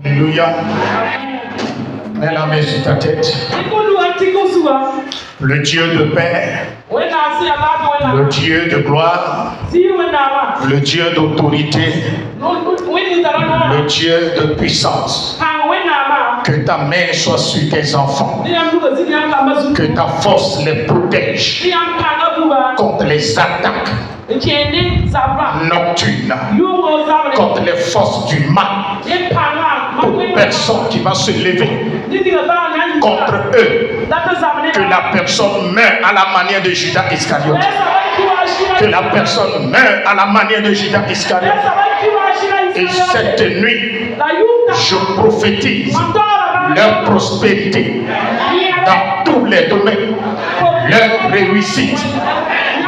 Alléluia. Mets la main sur ta tête. Le Dieu de paix, le Dieu de gloire, le Dieu d'autorité, le Dieu de puissance. Que ta main soit sur tes enfants. Que ta force les protège contre les attaques nocturnes, contre les forces du mal. Toute personne qui va se lever contre eux, que la personne meure à la manière de Judas Iscariote. Que la personne meure à la manière de Judas Iscariote. Et cette nuit, je prophétise leur prospérité dans tous les domaines, leur réussite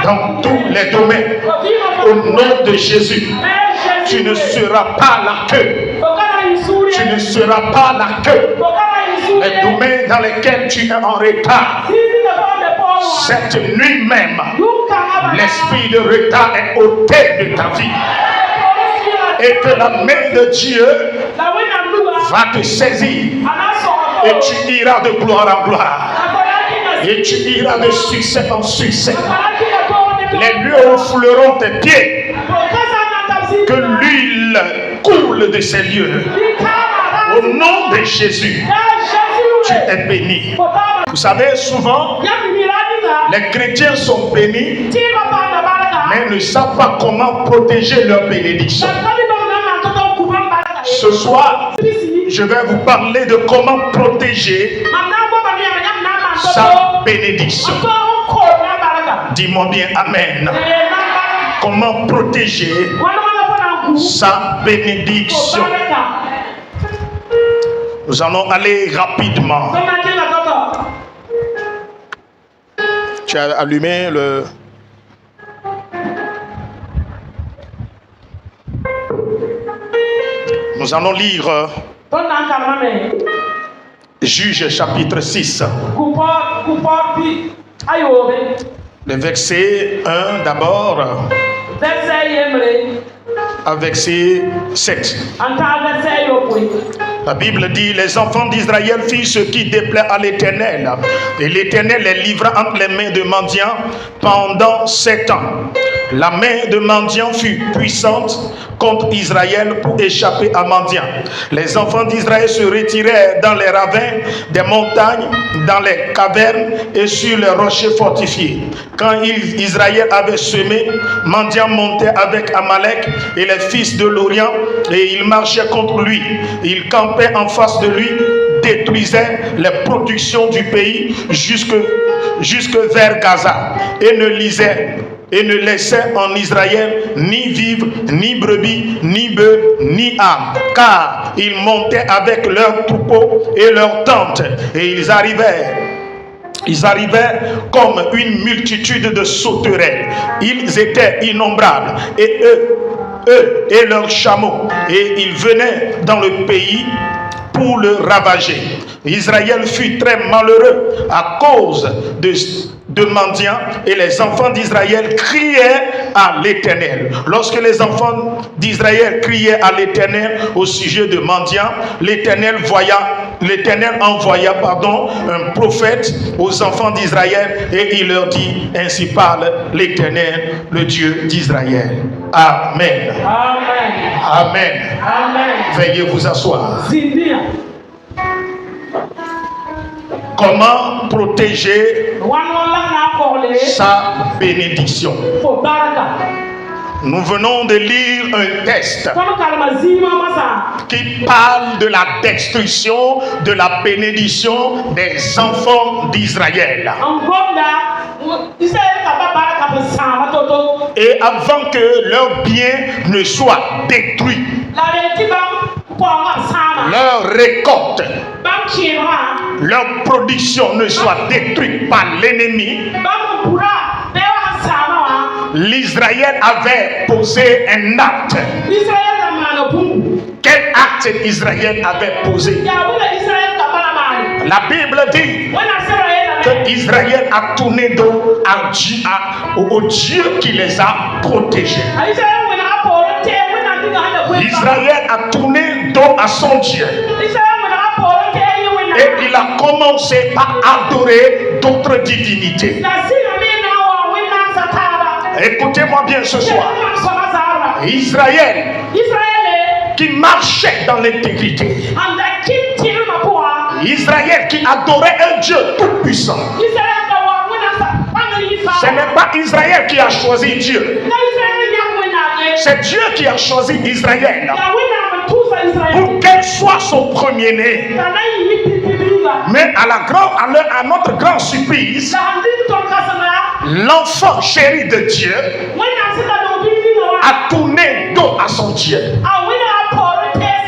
dans tous les domaines. Au nom de Jésus, tu ne seras pas la queue. Tu ne seras pas la queue. Les domaines dans lesquels tu es en retard, cette nuit même, l'esprit de retard est ôté de ta vie. Et que la main de Dieu va te saisir. Et tu iras de gloire en gloire. Et tu iras de succès en succès. Les lieux refouleront tes pieds. Que l'huile coule de ces lieux. Au nom de Jésus, tu es béni. Vous savez, souvent, les chrétiens sont bénis, mais ne savent pas comment protéger leur bénédiction. Ce soir, je vais vous parler de comment protéger sa bénédiction. Dis-moi bien Amen. Comment protéger sa bénédiction. Nous allons aller rapidement. Tu as allumé le... Nous allons lire Juge chapitre 6. Le verset 1 d'abord. À verset 7. La Bible dit: les enfants d'Israël firent ce qui déplaît à l'Éternel, et l'Éternel les livra entre les mains de mendiants pendant 7 ans. La main de mendiants fut puissante contre Israël pour échapper à Mendian. Les enfants d'Israël se retirèrent dans les ravins des montagnes, dans les cavernes et sur les rochers fortifiés. Quand Israël avait semé, Mendian montait avec Amalek et les fils de l'Orient, et ils marchaient contre lui. Ils campaient en face de lui, détruisaient les productions du pays jusque vers Gaza, et ne laissait en Israël ni vivre, ni brebis, ni bœufs, ni âmes, car ils montaient avec leurs troupeaux et leurs tentes, et ils arrivaient comme une multitude de sauterelles. Ils étaient innombrables, et eux et leurs chameaux, et ils venaient dans le pays pour le ravager. Israël fut très malheureux à cause de mendiants, et les enfants d'Israël criaient à l'Éternel. Lorsque les enfants d'Israël criaient à l'Éternel au sujet de mendiants, l'Éternel envoya un prophète aux enfants d'Israël, et il leur dit: ainsi parle l'Éternel, le Dieu d'Israël. Amen. Amen. Amen. Amen. Veuillez vous asseoir. Comment protéger sa bénédiction? Nous venons de lire un texte qui parle de la destruction de la bénédiction des enfants d'Israël. Et avant que leurs biens ne soient détruits, leur récolte, leur production ne soit détruite par l'ennemi, l'Israël avait posé un acte. Quel acte Israël avait posé? La Bible dit que Israël a tourné dos au Dieu qui les a protégés. Israël a tourné dos à son Dieu. Et il a commencé par adorer d'autres divinités. Écoutez-moi bien ce soir. Israël qui marchait dans l'intégrité. Israël qui adorait un Dieu tout-puissant. Ce n'est pas Israël qui a choisi Dieu. C'est Dieu qui a choisi Israël pour qu'elle soit son premier-né. Mais à notre grande surprise, l'enfant chéri de Dieu a tourné dos à son Dieu.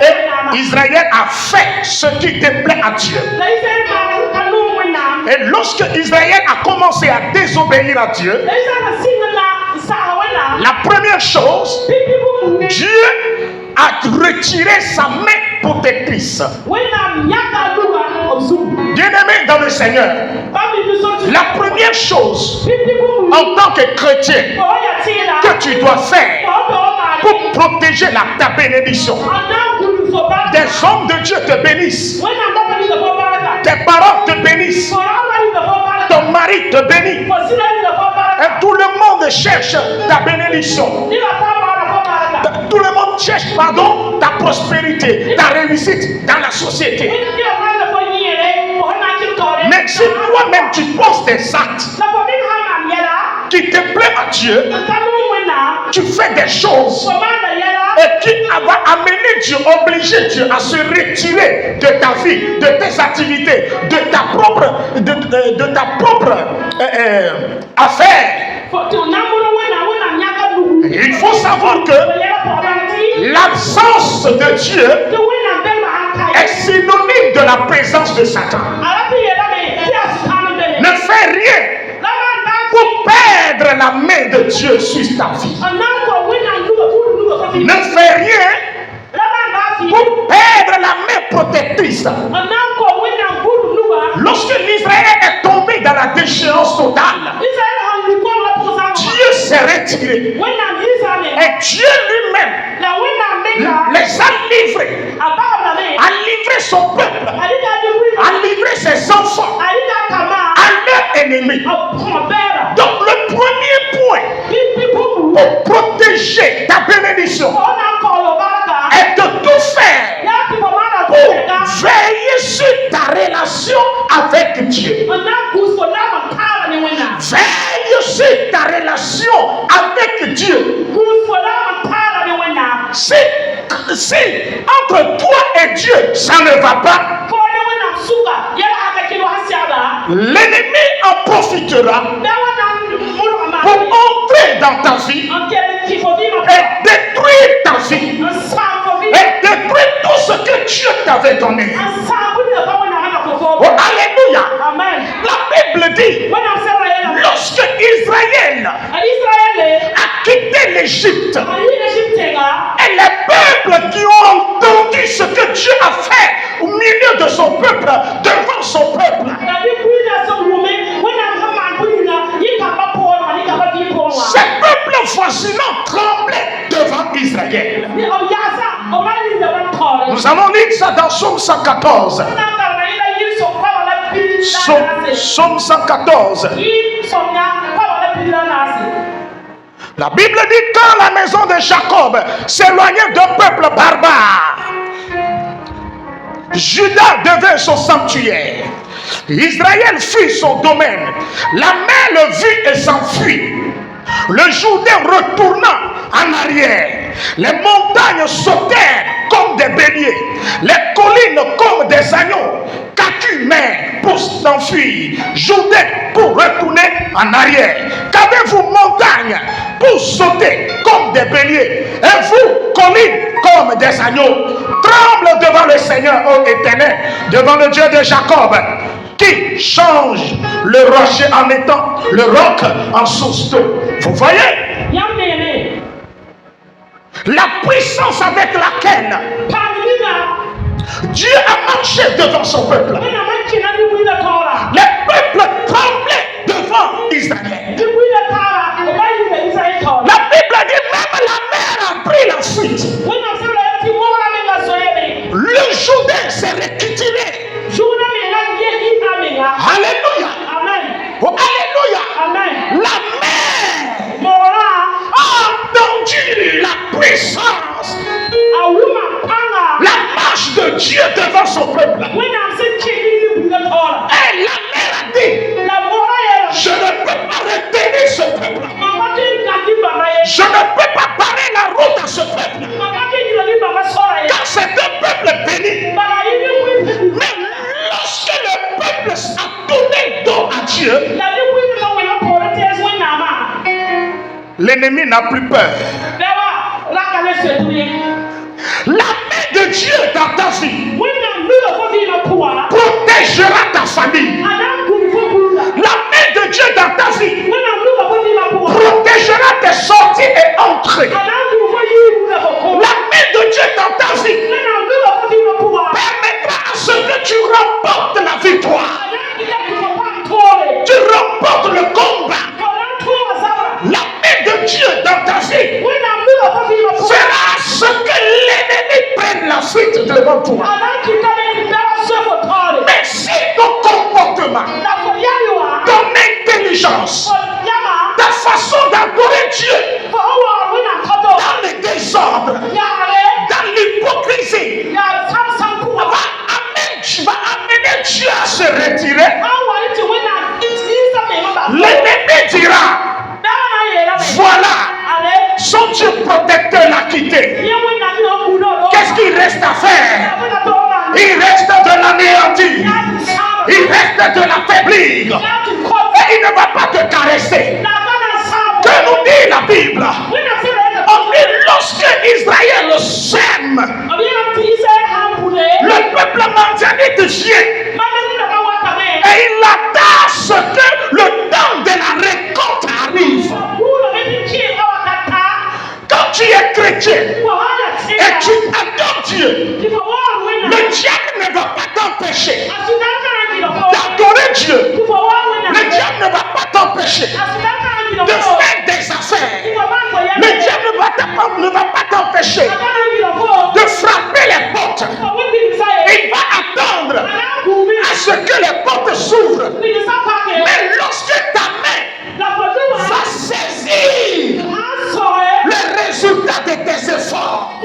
Et Israël a fait ce qui déplaît à Dieu. Et lorsque Israël a commencé à désobéir à Dieu, la première chose, Dieu a retiré sa main protectrice. Bien-aimé dans le Seigneur, la première chose en tant que chrétien que tu dois faire pour protéger ta bénédiction, des hommes de Dieu te bénissent, tes parents te bénissent, ton mari te bénit, et tout le monde cherche ta bénédiction. Tout le monde cherche, ta prospérité, ta réussite dans la société. Mais si toi-même tu poses des actes qui te plaisent à Dieu, tu fais des choses et qui va amener Dieu, obliger Dieu à se retirer de ta vie, de tes activités, de ta propre affaire. Il faut savoir que l'absence de Dieu est synonyme de la présence de Satan. Ne fais rien pour perdre la main de Dieu sur ta vie. Ne fais rien pour perdre la main protectrice. Lorsque l'Israël est tombé dans la déchéance totale, Dieu s'est retiré. Et Dieu lui-même les a livrés, a livré son peuple, a livré ses enfants à leurs ennemis. Donc le premier point pour protéger ta bénédiction est de tout faire pour veiller sur ta relation avec Dieu. Veille sur ta relation avec Dieu. Si entre toi et Dieu ça ne va pas, l'ennemi en profitera pour entrer dans ta vie et détruire ta vie et détruire tout ce que Dieu t'avait donné. Oh, alléluia. La Bible dit, lorsque Israël a quitté l'Égypte, et les peuples qui ont entendu ce que Dieu a fait au milieu de son peuple, devant son peuple, ces peuples voisinants tremblaient devant Israël. Nous allons lire ça dans Psaume 114. Psaume 114. La Bible dit, quand la maison de Jacob s'éloignait d'un peuple barbare, Juda devint son sanctuaire. Israël fut son domaine. La mer le vit et s'enfuit. Le Jourdain retourna en arrière. Les montagnes sautèrent comme des béliers. Les collines comme des agneaux. Qu'as-tu mer pour s'enfuir? Jourdain pour retourner en arrière. Qu'avez-vous montagne pour sauter comme des béliers? Et vous, collines comme des agneaux. Tremble devant le Seigneur, ô Éternel, devant le Dieu de Jacob, qui change le rocher en étang, le roc en source d'eau. Vous voyez la puissance avec laquelle Dieu a marché devant son peuple. Les peuples tremblaient devant Israël. La Bible dit même la mer a pris la fuite. puissance, la marche de Dieu devant son peuple. Et la mère a dit, je ne peux pas retenir ce peuple. Je ne peux pas barrer la route à ce peuple. Car c'est un peuple béni. Mais lorsque le peuple a tourné le dos à Dieu, l'ennemi n'a plus peur. La main de Dieu dans ta vie protégera ta famille. La main de Dieu dans ta vie protégera tes sorties et entrées. La main de Dieu dans ta vie permettra à ce que tu remportes la victoire. Tu remportes le combat. La main de Dieu dans ta vie fera ce que l'ennemi prenne la fuite devant toi. Mais si ton comportement, ton intelligence, ta façon d'adorer Dieu dans le désordre, dans l'hypocrisie, va amener Dieu à se retirer, l'ennemi dira, voilà, son Dieu protecteur l'a quitté. Qu'est-ce qu'il reste à faire? Il reste de l'anéantir. Il reste de l'affaiblir. Et il ne va pas te caresser. Que nous dit la Bible? On dit lorsque Israël sème, le peuple mandianite vient. Et il attend ce que le temps de la récolte arrive. Quand tu es chrétien et tu adores Dieu, le diable ne va pas t'empêcher d'adorer Dieu. Le diable ne va pas t'empêcher de faire des affaires. Le diable ne va pas t'empêcher de frapper les portes. Il va attendre à ce que les portes s'ouvrent. Mais lorsque ta main va saisir le résultat de tes efforts,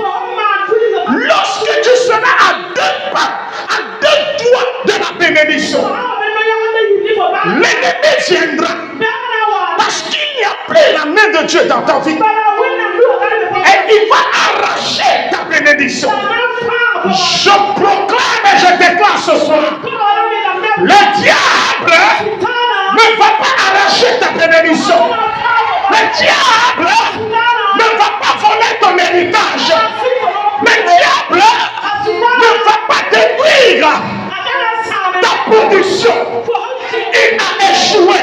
lorsque tu seras à deux pas, à deux doigts de la bénédiction, l'ennemi viendra parce qu'il n'y a plus la main de Dieu dans ta vie et il va arracher ta bénédiction. Je proclame et je déclare ce soir, le diable ne va pas arracher ta bénédiction. Le diable ne va pas voler ton héritage. Le diable ne va pas détruire ta production. Il a échoué.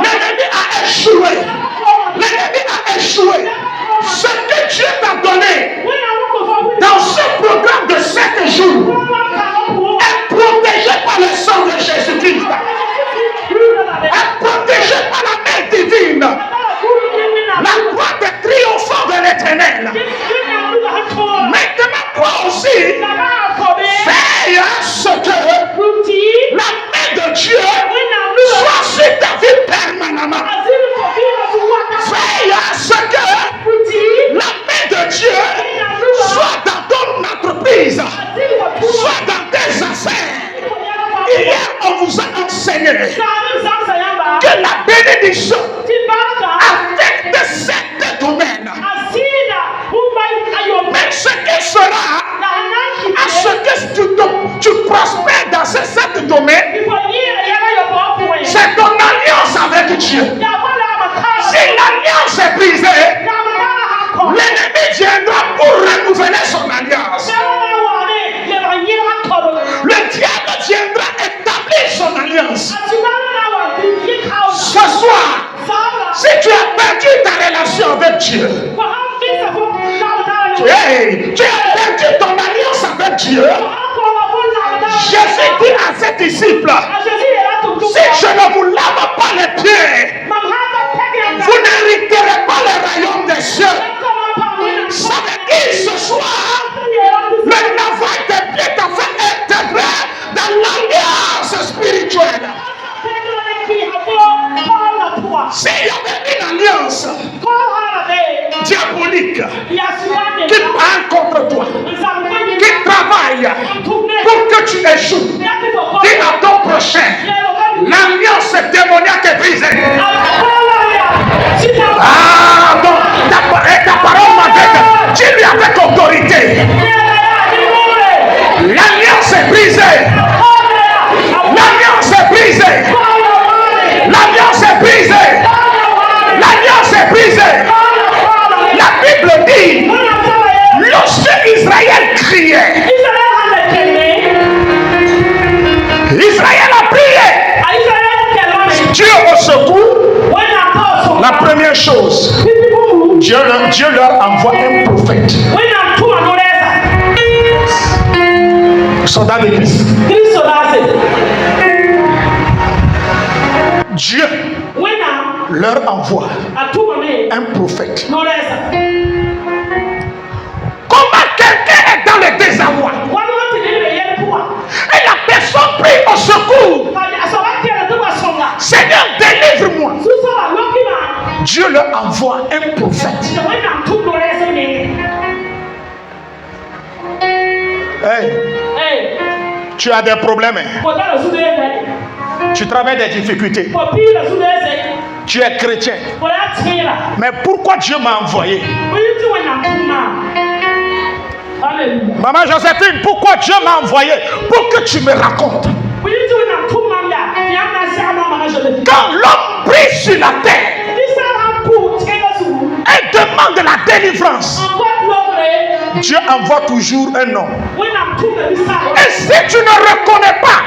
L'ennemi a échoué. L'ennemi a échoué. Ce que Dieu t'a donné dans ce programme de 7 jours est protégé par le sang de Jésus-Christ. Est protégé par la main divine. La droite est triomphante de l'Éternel. Maintenant, toi aussi, fais ce que la main de Dieu soit sur ta vie permanemment. Fais ce que la main de Dieu soit dans ton entreprise, soit dans tes affaires. Hier, on vous a enseigné que la bénédiction affecte 7 domaines. Mais ce qui sera à ce que tu prospères dans ces 7 domaines, c'est ton alliance avec Dieu. Si l'alliance est brisée, l'ennemi viendra pour renouveler son alliance. Le diable viendra établir son alliance. Ce soir, si tu as perdu ta relation avec Dieu, tu as perdu ton alliance avec Dieu, Jésus dit à ses disciples, si je ne vous lave pas les pieds, vous n'hériterez pas le royaume des cieux. Ça veut dire ce soir, le lavage des pieds t'a fait intégrer dans l'alliance spirituelle. S'il y avait une alliance diabolique brisé. Ah, donc ta parole m'avait dit, dis-lui avec autorité. L'alliance est brisée. L'alliance est brisée. L'alliance est brisée. L'alliance est brisée. La Bible dit, lorsque Israël criait, Israël a prié. Dieu au secours. La première chose, Dieu leur envoie un prophète. Soldat de Christ. Dieu leur envoie un prophète. Comment quelqu'un est dans le désarroi et la personne prie au secours, Seigneur, délivre-moi. Dieu leur envoie un prophète. Hey. Tu as des problèmes. Tu traverses des difficultés. Tu es chrétien. Mais pourquoi Dieu m'a envoyé? Maman Joséphine, pourquoi Dieu m'a envoyé? Pour que tu me racontes. Quand l'homme prie sur la terre, elle demande de la délivrance. Dieu envoie toujours un homme. Et si tu ne reconnais pas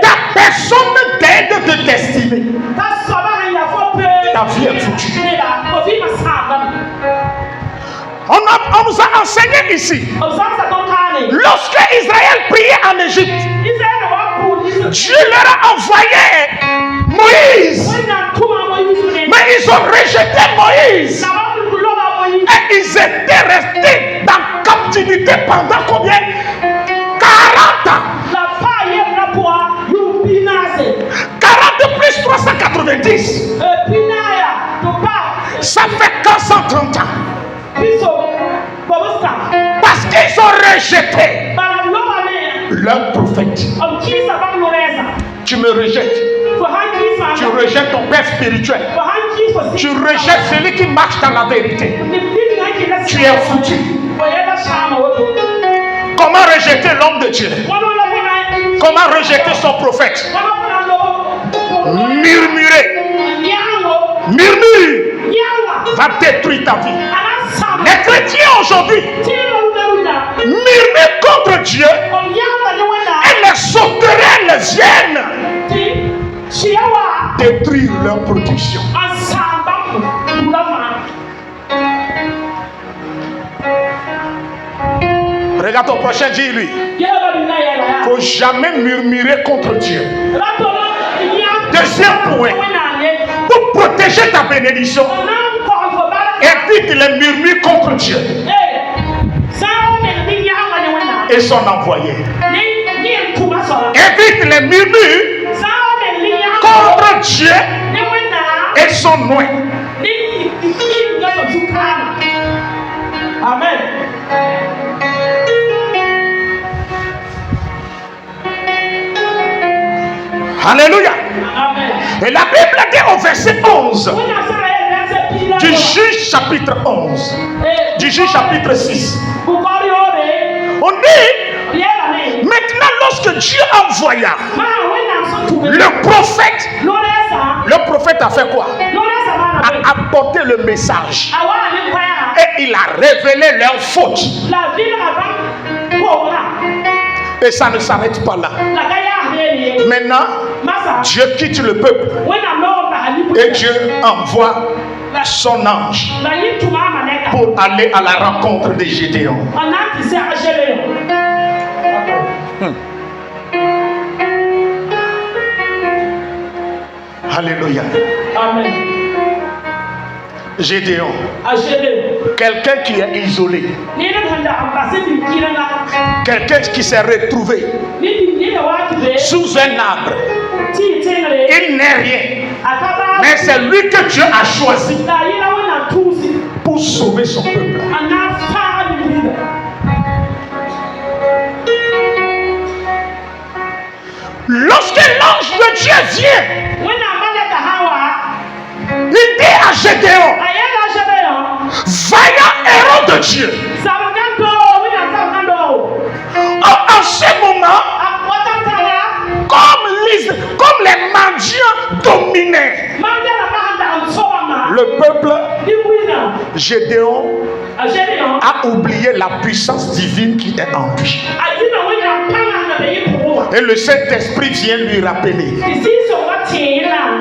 ta personne d'aide de destinée, ta vie est foutue. On nous a enseigné ici. Lorsque Israël priait en Égypte, Dieu leur a envoyé Moïse. Mais ils ont rejeté Moïse. Et ils étaient restés dans captivité pendant combien? 40 ans. 40 plus 390. Ça fait 430 ans. Parce qu'ils ont rejeté leur prophète. Tu me rejettes. Tu rejettes ton père spirituel. Tu rejettes celui qui marche dans la vérité. Tu es foutu. Comment rejeter l'homme de Dieu? Comment rejeter son prophète? Murmurer. Murmure va détruire ta vie. Les chrétiens aujourd'hui murmurent contre Dieu et les sauterelles viennent détruire leur production. Regarde ton prochain, dis-lui. Il ne faut jamais murmurer contre Dieu. Deuxième point, pour protéger ta bénédiction, évite les murmures contre Dieu et son envoyé. Évite les murmures contre Dieu et son nom. Amen. Alléluia. Amen. Et la Bible dit au verset 11 du Juge chapitre 11, du Juge chapitre 6, on dit, maintenant lorsque Dieu envoya le prophète a fait quoi? A apporté le message et il a révélé leurs fautes. Et ça ne s'arrête pas là. Maintenant, Dieu quitte le peuple et Dieu envoie son ange pour aller à la rencontre de Gédéon. Alléluia. Amen. Gédéon, quelqu'un qui est isolé, quelqu'un qui s'est retrouvé sous un arbre, il n'est rien, mais c'est lui que Dieu a choisi pour sauver son peuple. Lorsque l'ange de Dieu vient Il dit à Gédéon, vaillant héros de Dieu. En ce moment, comme les mendiants dominaient le peuple, Gédéon a oublié la puissance divine qui est en lui. Et le Saint-Esprit vient lui rappeler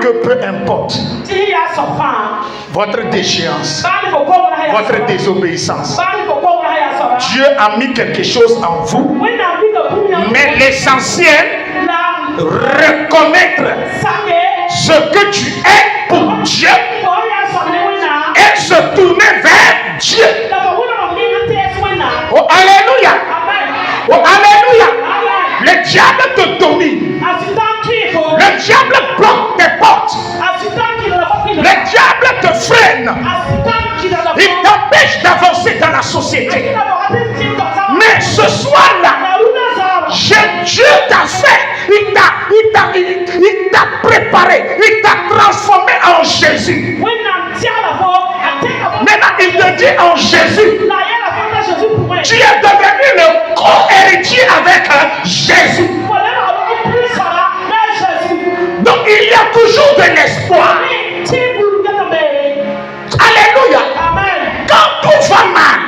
que peu importe votre déchéance, votre désobéissance, Dieu a mis quelque chose en vous. Mais l'essentiel, reconnaître ce que tu es pour Dieu et se tourner vers Dieu. Oh alléluia. Oh alléluia. Le diable te domine. Le diable bloque tes portes. Le diable te freine. Il t'empêche d'avancer dans la société. Mais ce soir-là, Dieu t'a fait, il t'a préparé, il t'a transformé en Jésus. Maintenant, il te dit en Jésus, tu es devenu le co-héritier avec Jésus. Donc, il y a toujours de l'espoir. Alléluia. Quand tout va mal,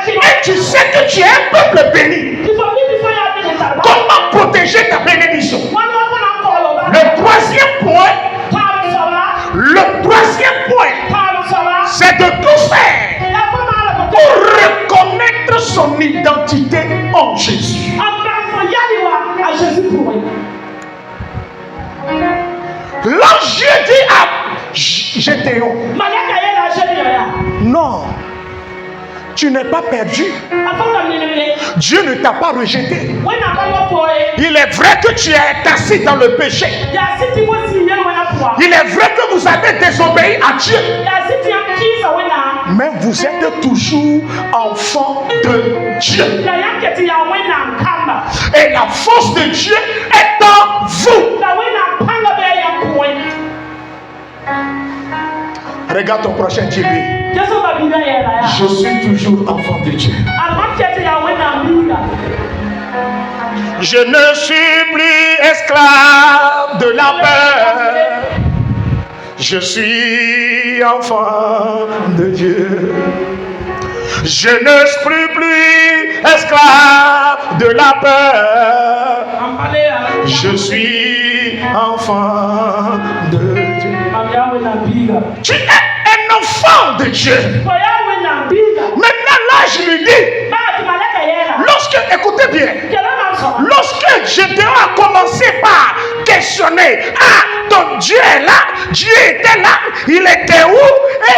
et tu sais que tu es un peuple béni, comment protéger ta bénédiction? Le troisième point, c'est de tout faire pour reconnaître son identité en Jésus. L'ange dit à Gédéon, non, tu n'es pas perdu. Dieu ne t'a pas rejeté. Il est vrai que tu es assis dans le péché. Il est vrai que vous avez désobéi à Dieu. Mais vous êtes toujours enfant de Dieu. Et la force de Dieu est en vous. Regarde ton prochain, dis-lui, je suis toujours enfant de Dieu. Je ne suis plus esclave de la peur. Je suis enfant de Dieu. Je ne suis plus esclave de la peur. Je suis enfant de Dieu. Tu es un enfant de Dieu. Maintenant là je lui dis, écoutez bien, lorsque Gédéon a commencé par questionner, ton Dieu est là, Dieu était là, il était où?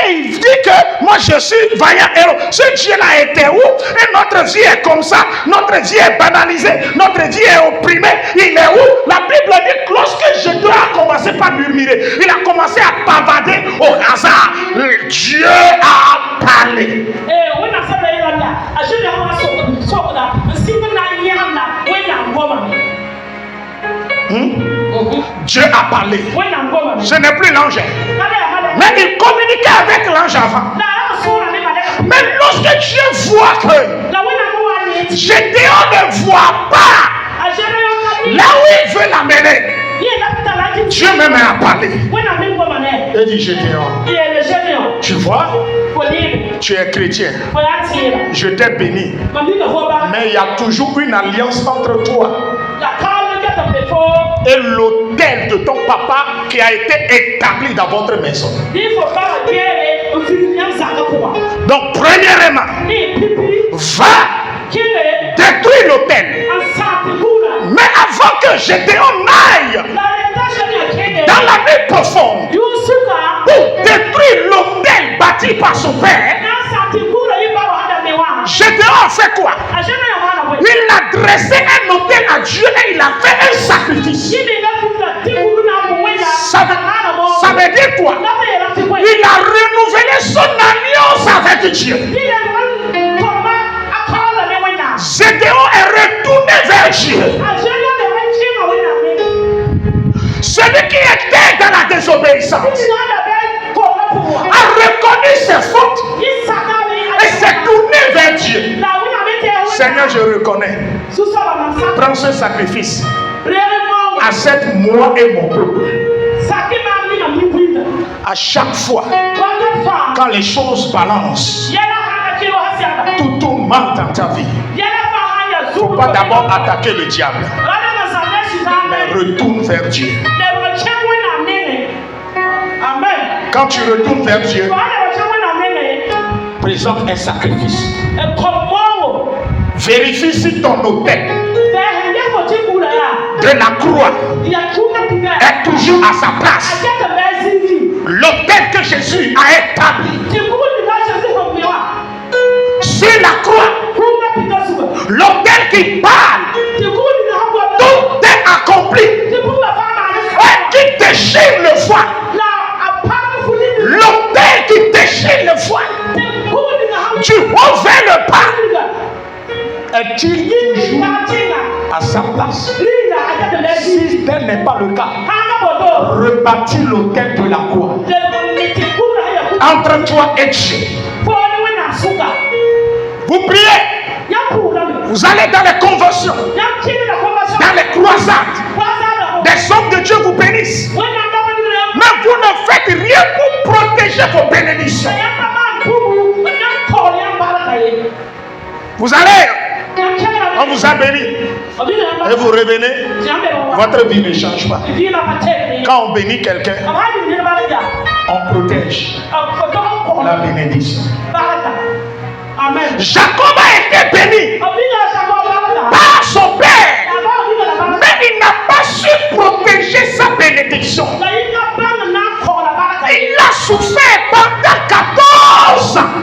Et il dit que moi je suis vaillant héros. Ce Dieu-là était où? Et notre vie est comme ça, notre vie est banalisée, notre vie est opprimée. Il est où? La Bible dit que lorsque Gédéon a commencé par murmurer, il a commencé à pavader au hasard. Dieu a parlé. Dieu a parlé. Ce n'est plus l'ange. Mais il communiquait avec l'ange avant. Mais lorsque Dieu voit que Gédéon ne voit pas là où il veut l'amener, Dieu même a parlé. Il dit Gédéon, tu vois, tu es chrétien, je t'ai béni, mais il y a toujours une alliance entre toi et l'autel de ton papa qui a été établi dans votre maison. Donc premièrement, va détruire l'autel. Mais avant que Gédéon aille dans la nuit profonde pour détruire l'autel bâti par son père, Gédéon a fait quoi? Il a dressé un autel à Dieu et il a fait un sacrifice. Ça veut dire quoi? Il a renouvelé son alliance avec Dieu. Gédéon est retourné vers Dieu. Celui qui était dans la désobéissance, a reconnu ses fautes et s'est tourné vers Dieu. Seigneur, je reconnais. Prends ce sacrifice. Accepte moi et mon peuple. À chaque fois, quand les choses balancent, tout tourne mal dans ta vie. Il ne faut pas d'abord attaquer le diable, mais retourne vers Dieu. Quand tu retournes vers Dieu, présente un sacrifice. Vérifie si ton autel de la croix est toujours à sa place. L'autel que Jésus a établi sur la croix, l'autel qui parle, tout est accompli. Et qui déchire le voile, l'autel qui déchire le voile, du haut vers le bas, est-il toujours à sa place? Si tel n'est pas le cas, rebâtis l'autel de la croix entre toi et Dieu. Vous priez, vous allez dans les conventions, dans les croisades, des hommes de Dieu vous bénissent, mais vous ne faites rien pour protéger vos bénédictions. Vous allez, on vous a béni et vous revenez, votre vie ne change pas. Quand on bénit quelqu'un, on protège la bénédiction. Jacob a été béni par son père, mais il n'a pas su protéger sa bénédiction. Il a souffert pendant 14 ans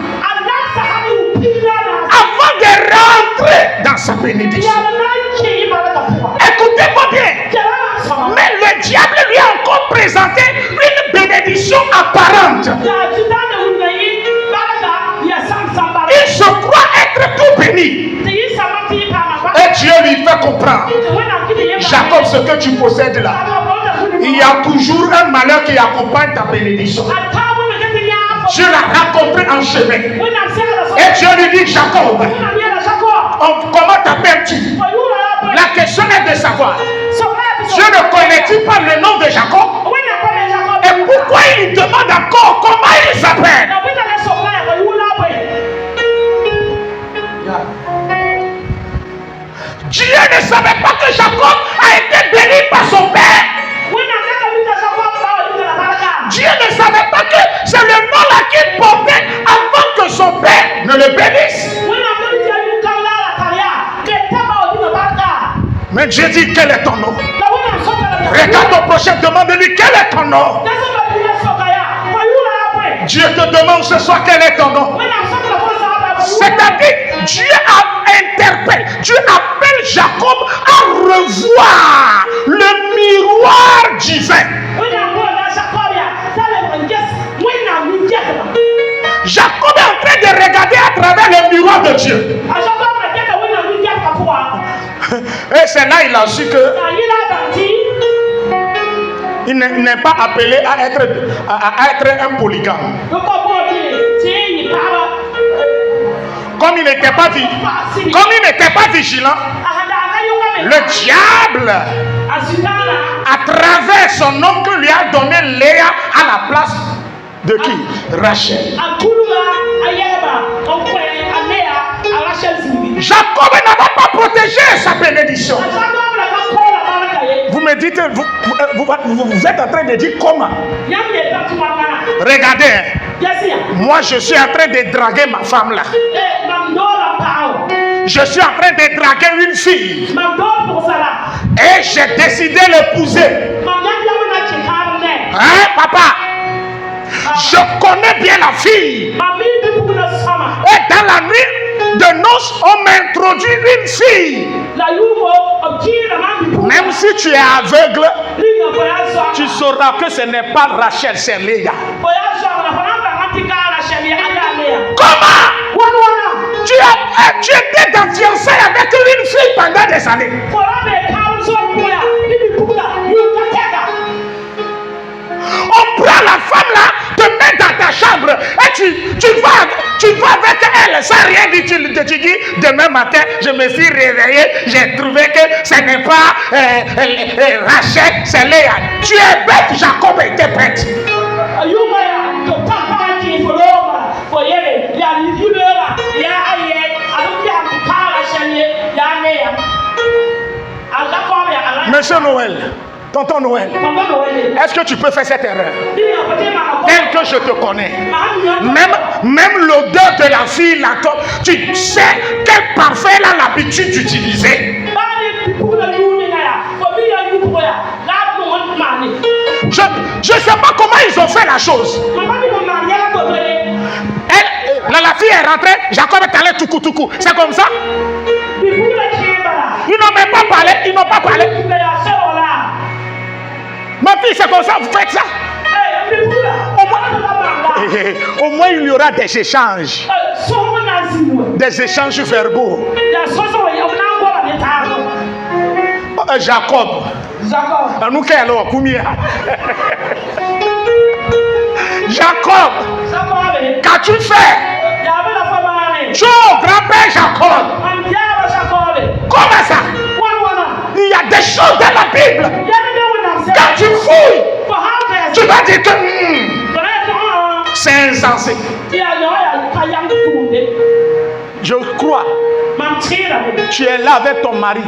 avant de rentrer dans sa bénédiction. Écoutez-moi bien, mais le diable lui a encore présenté une bénédiction apparente. Il se croit être tout béni. Et Dieu lui fait comprendre, Jacob, ce que tu possèdes là, il y a toujours un malheur qui accompagne ta bénédiction. Dieu l'a rencontré en chemin. Et Dieu lui dit, Jacob, comment t'appelles-tu? La question est de savoir, Dieu ne connaît-il pas le nom de Jacob? Et pourquoi il lui demande encore comment il s'appelle? Dieu ne savait pas que Jacob a été béni par son père. Dieu ne savait pas que c'est le nom là qu'il portait avant que son père ne le bénisse. Mais Dieu dit, quel est ton nom? Regarde ton prochain, demande-lui, quel est ton nom? Dieu te demande ce soir, quel est ton nom? C'est-à-dire, Dieu interpelle, Dieu appelle Jacob à revoir le miroir divin. Jacob est en train de regarder à travers le miroir de Dieu. Et c'est là il a su que il n'est pas appelé à être un polygame. Comme il n'était pas vigilant, le diable, à travers son oncle, lui a donné Léa à la place de qui? Rachel. Jacob n'avait pas protégé sa bénédiction. Vous me dites, vous êtes en train de dire comment? Regardez, moi je suis en train de draguer ma femme là. Je suis en train de draguer une fille. Et j'ai décidé de l'épouser. Hein, papa? Je connais bien la fille. Et dans la nuit de noces, on m'introduit une fille. Même si tu es aveugle, tu sauras que ce n'est pas Rachel, c'est Léa. Comment? Tu étais dans fiançailles avec une fille pendant des années. On prend la femme là, te met dans ta chambre et tu vas avec elle sans rien dire. Tu dis, demain matin, je me suis réveillé, j'ai trouvé que ce n'est pas Rachel, c'est Léa. Tu es bête, Jacob était bête. Monsieur Noël, tonton Noël, est-ce que tu peux faire cette erreur? Tel que je te connais, même l'odeur de la fille, là, tu sais quel parfum elle a l'habitude d'utiliser. Je ne sais pas comment ils ont fait la chose. La fille est rentrée, Jacob est allé toukou. C'est comme ça? Ils n'ont même pas parlé, ils n'ont pas parlé. Ma fille, c'est comme ça, vous faites ça. Au moins il y aura des échanges. Des échanges verbaux. Jacob. Jacob, qu'as-tu fait? Tu es au grand-père Jacob. Comment ça? Il y a des choses dans la Bible. Quand tu fouilles, tu vas dire que c'est insensé. Je crois. Tu es là avec ton mari.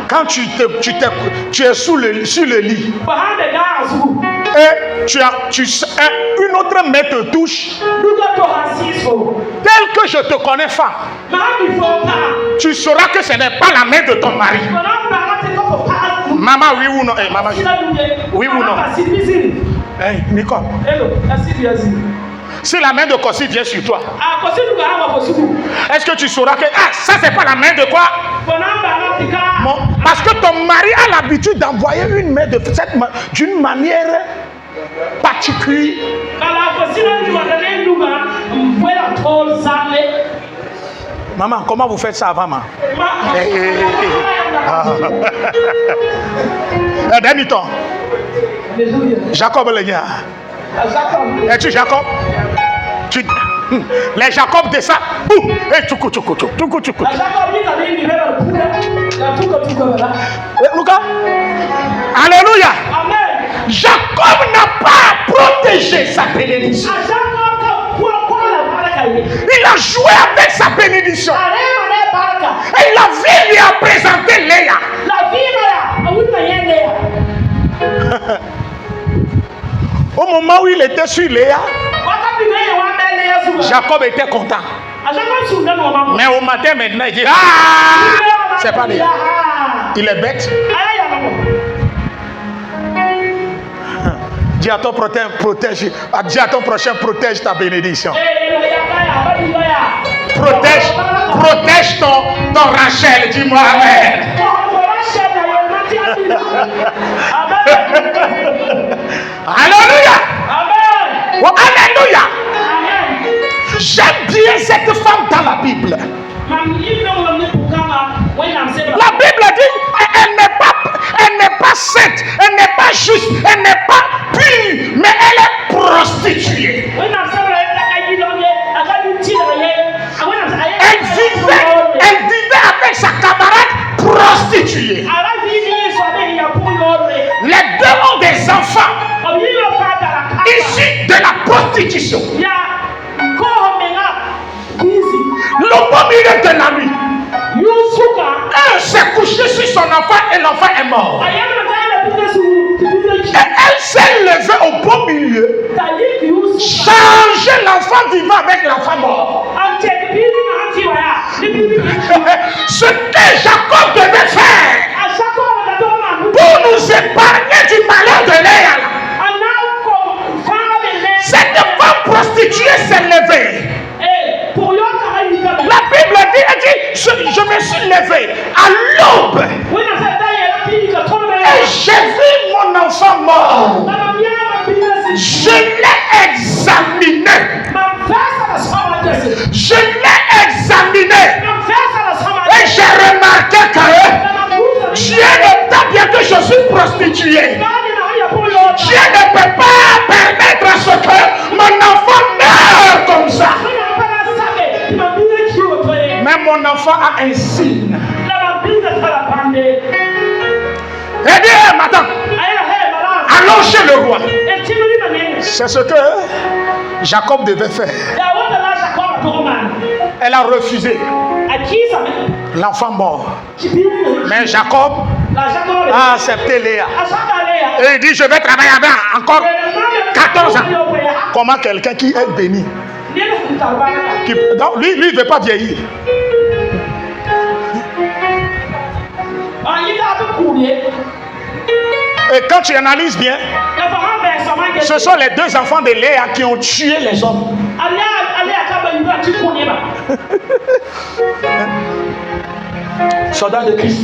Quand tu es sur le lit. Et une autre main te touche. Tel que je te connais, femme, tu sauras que ce n'est pas la main de ton mari. Maman, oui ou non? Maman, oui ou non? Nicole. Si la main de Kossi vient sur toi, est-ce que tu sauras que ça c'est pas la main de quoi? Bon, parce que ton mari a l'habitude d'envoyer une main d'une manière particulière. Maman, comment vous faites ça avant, maman? Demi-temps. Jacob le gars. Es-tu Jacob? Les Jacob de ça. Et tu Alléluia. Jacob n'a pas protégé sa bénédiction. Il a joué avec sa bénédiction. Et la vie lui a présenté Léa. Au moment où il était sur Léa, Jacob était content. Mais au matin maintenant, il dit c'est pas Léa. Il est bête. Dis à ton prochain, protège ta bénédiction. Protège ton Rachel. Dis-moi amen. Alléluia. Amen. Oh, alléluia. J'aime bien cette femme dans la Bible. La Bible dit elle n'est pas sainte, elle n'est pas juste, elle n'est pas pure, mais elle est prostituée. Elle vivait avec sa camarade prostituée. Les deux ont des enfants issus de la prostitution. Le beau milieu de la nuit, elle s'est couchée sur son enfant et l'enfant est mort. Et elle s'est levée au beau milieu, changer l'enfant vivant avec l'enfant mort. Ce que Jacob devait faire pour nous épargner du malheur de Léa. Cette femme prostituée s'est levée. La Bible dit, je me suis levé à l'aube et j'ai vu mon enfant mort. Je l'ai examiné. Et j'ai remarqué que Dieu ne t'a bien que je suis prostituée. Dieu ne peut pas permettre à ce que mon mon enfant a un signe. Eh bien, madame, allons chez le roi. C'est ce que Jacob devait faire. Elle a refusé. L'enfant mort. Mais Jacob a accepté Léa. Et il dit, je vais travailler avec encore 14 ans. Comment quelqu'un qui est béni, lui, il ne veut pas vieillir. Et quand tu analyses bien, ce sont les deux enfants de Léa qui ont tué les hommes. Soldat de Christ,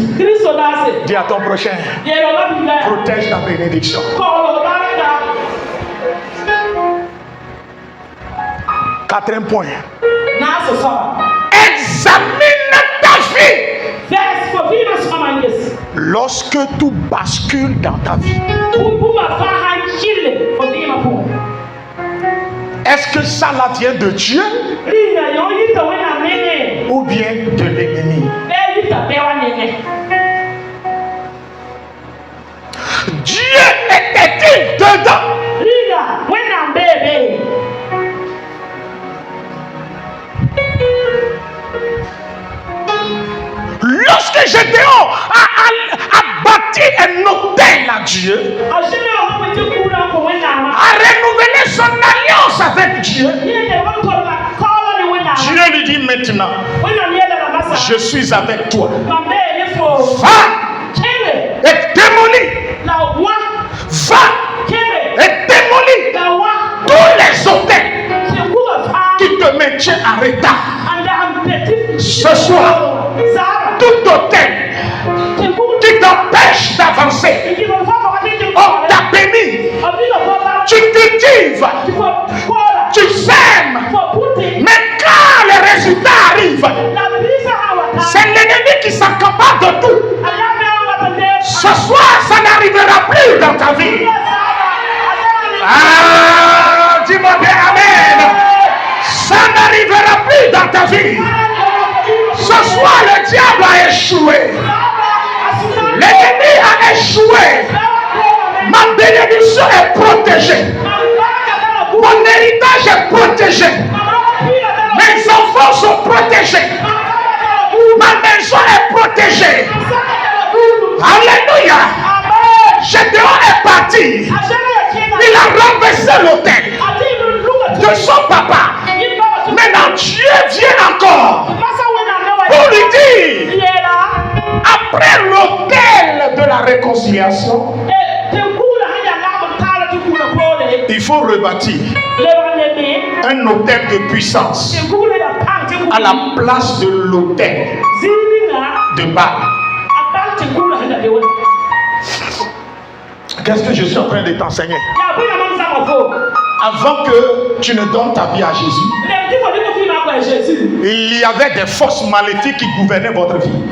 dis à ton prochain, protège ta bénédiction. Quatrième point, examine ta vie. Lorsque tout bascule dans ta vie, est-ce que ça là vient de Dieu ou bien de l'ennemi? Dieu était-il dedans? Lorsque Gédéon a bâti un hôtel à Dieu, a renouvelé son alliance avec Dieu, Dieu lui dit maintenant, je suis avec toi. Va et démolis. Va et démolis tous les hôtels qui te maintiennent en retard. Ce soir, tout hôtel qui t'empêche d'avancer, on t'a béni. Tu cultives, tu sèmes, mais quand les résultats arrivent, c'est l'ennemi qui s'accapare de tout. Ce soir, ça n'arrivera plus dans ta vie. Ah, dis-moi bien amen. Ça n'arrivera plus dans ta vie. Ce soir, le diable a échoué. L'ennemi a échoué. Ma bénédiction est protégée. Mon héritage est protégé. Mes enfants sont protégés. Ma maison est protégée. Alléluia. Gédéon est parti. Il a renversé l'autel de son papa. Maintenant, Dieu vient encore pour lui dire, après l'autel de la réconciliation, il faut rebâtir un autel de puissance à la place de l'autel de Baal. Qu'est-ce que je suis en train de t'enseigner? Avant que tu ne donnes ta vie à Jésus, il y avait des forces maléfiques qui gouvernaient votre vie.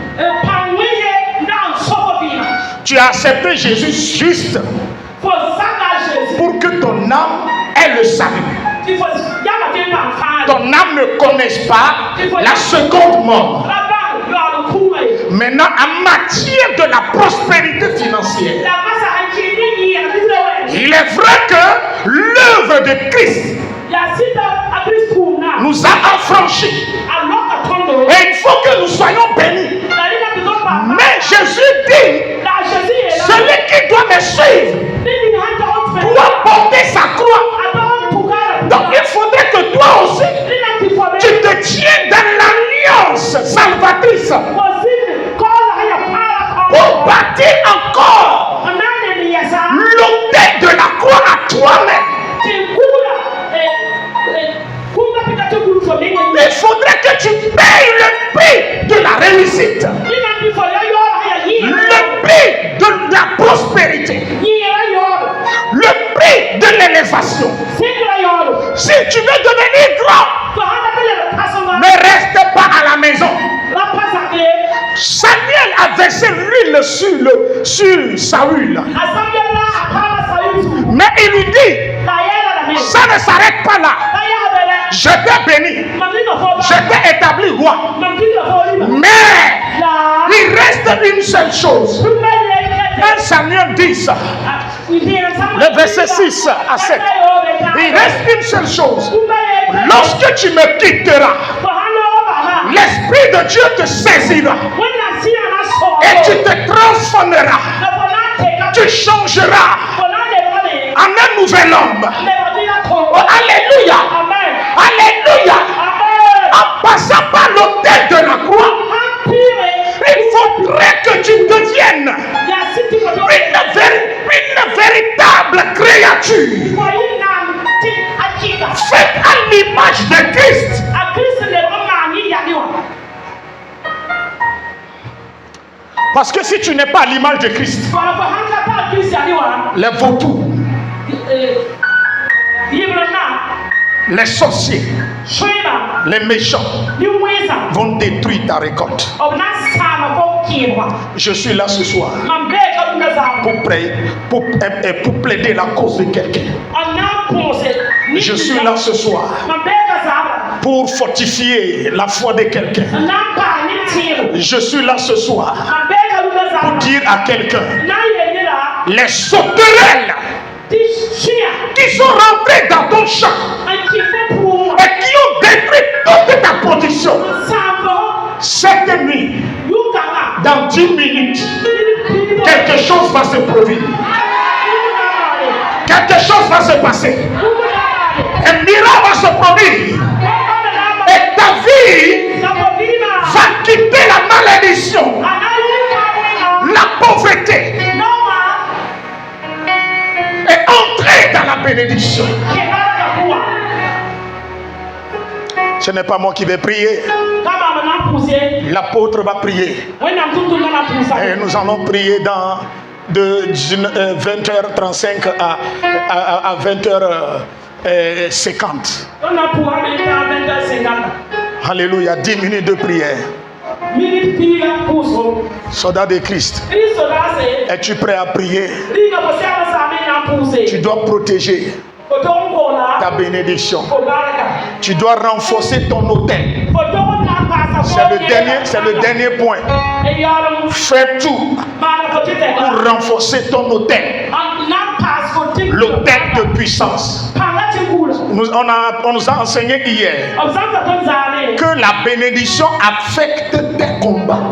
Tu as accepté Jésus juste pour que ton âme ait le salut. Ton âme ne connaisse pas la seconde mort. Maintenant, en matière de la prospérité financière, il est vrai que l'œuvre de Christ nous a affranchis. Et il faut que nous soyons bénis. Mais Jésus dit, celui qui doit me suivre doit porter sa croix. Donc il faudrait que toi aussi, tu te tiennes dans l'alliance salvatrice pour bâtir encore l'autel de la croix à toi-même. Il faudrait que tu payes le prix de la réussite, le prix de la prospérité, le prix de l'élévation. Si tu veux devenir grand, ne reste pas à la maison. Samuel a versé l'huile sur Saül. Mais il lui dit, ça ne s'arrête pas là. Je t'ai béni. Je t'ai établi roi. Mais il reste une seule chose. 1 Samuel 10, le verset 6 à 7. Il reste une seule chose. Lorsque tu me quitteras, l'Esprit de Dieu te saisira et tu te transformeras. Tu changeras en un nouvel homme. Oh, alléluia. Alléluia. En passant par l'autel de la croix, il faudrait que tu deviennes une véritable créature faite à l'image de Christ. Parce que si tu n'es pas à l'image de Christ, les vautours, les sorciers, les méchants vont détruire ta récolte. Je suis là ce soir pour plaider la cause de quelqu'un. Je suis là ce soir pour fortifier la foi de quelqu'un. Je suis là ce soir pour dire à quelqu'un, les sauterelles qui sont rentrées dans ton champ et qui ont détruit toute ta production, cette nuit, dans 10 minutes, quelque chose va se produire. Quelque chose va se passer. Un miracle va se produire. Et ta vie va quitter la malédiction, la pauvreté, et entrer dans la bénédiction. Ce n'est pas moi qui vais prier. L'apôtre va prier. Et nous allons prier de 20h35 à 20h50. Alléluia, 10 minutes de prière. Soldat de Christ, es-tu prêt à prier? Tu dois protéger ta bénédiction. Tu dois renforcer ton autel. C'est le dernier point. Fais tout pour renforcer ton autel. L'autel de puissance. On nous a enseigné hier que la bénédiction affecte tes combats.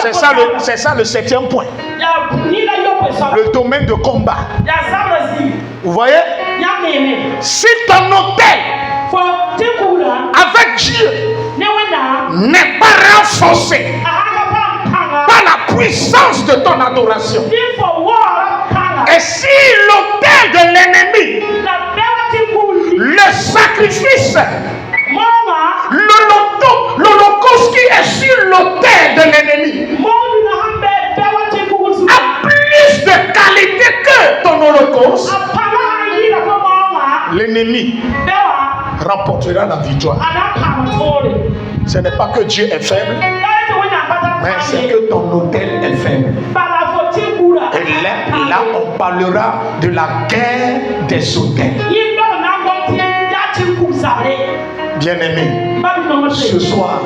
C'est ça le 7e point. Le domaine de combat. Vous voyez? Si ton autel avec Dieu n'est pas renforcé par la puissance de ton adoration, et si l'autel de l'ennemi, le sacrifice, l'holocauste qui est sur l'autel de l'ennemi a plus de qualité que ton holocauste, l'ennemi remportera la victoire. Ce n'est pas que Dieu est faible, mais c'est que ton autel est faible. Et là, on parlera de la guerre des autels. Bien-aimé, ce soir,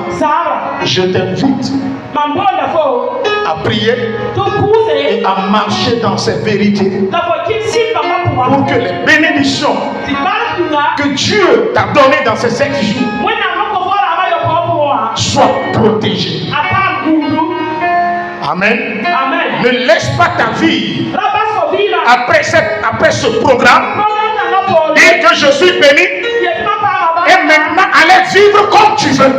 je t'invite à prier et à marcher dans ces vérités pour que les bénédictions que Dieu t'a données dans ces 7 jours soient protégées. Amen. Ne laisse pas ta vie après ce programme dire que je suis béni et maintenant aller vivre comme tu veux.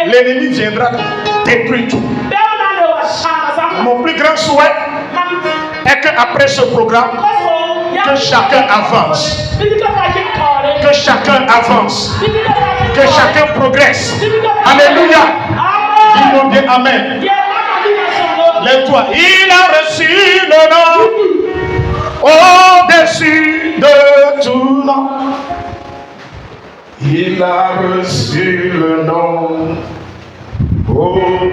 L'ennemi viendra détruire tout. Mon plus grand souhait est qu'après ce programme, que chacun avance. Que chacun avance. Que chacun progresse. Alléluia. Dis-moi bien Amen. Lève-toi. Il a reçu le nom au-dessus de tout nom. Il a reçu le nom au-dessus.